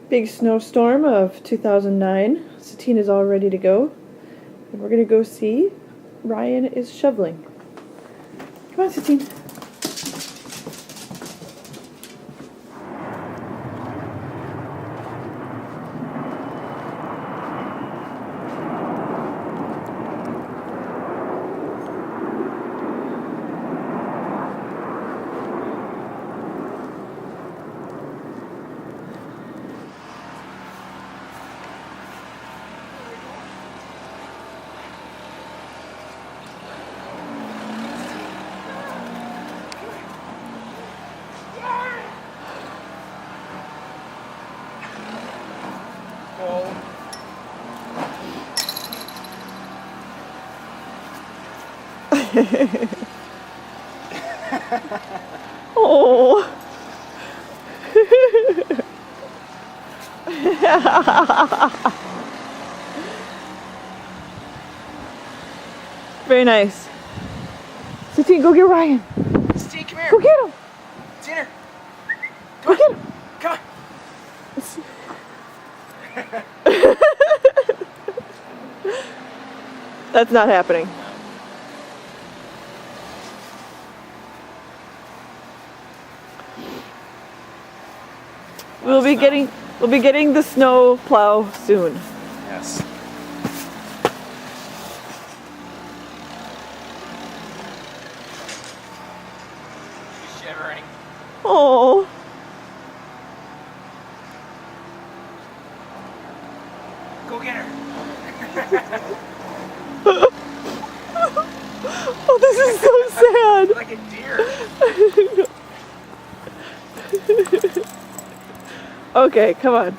Big snowstorm of 2009. Satine is all ready to go. And we're going to go see Ryan is shoveling. Come on, Satine. Oh. Very nice. Satine, go get Ryan. Satine, come here. Go get him. Dinner. Go get him. Come on. That's not happening. We'll be getting the snow plow soon. Yes. She's shivering. Oh. Go get her. Oh, this is so sad. Like a deer. Okay, come on.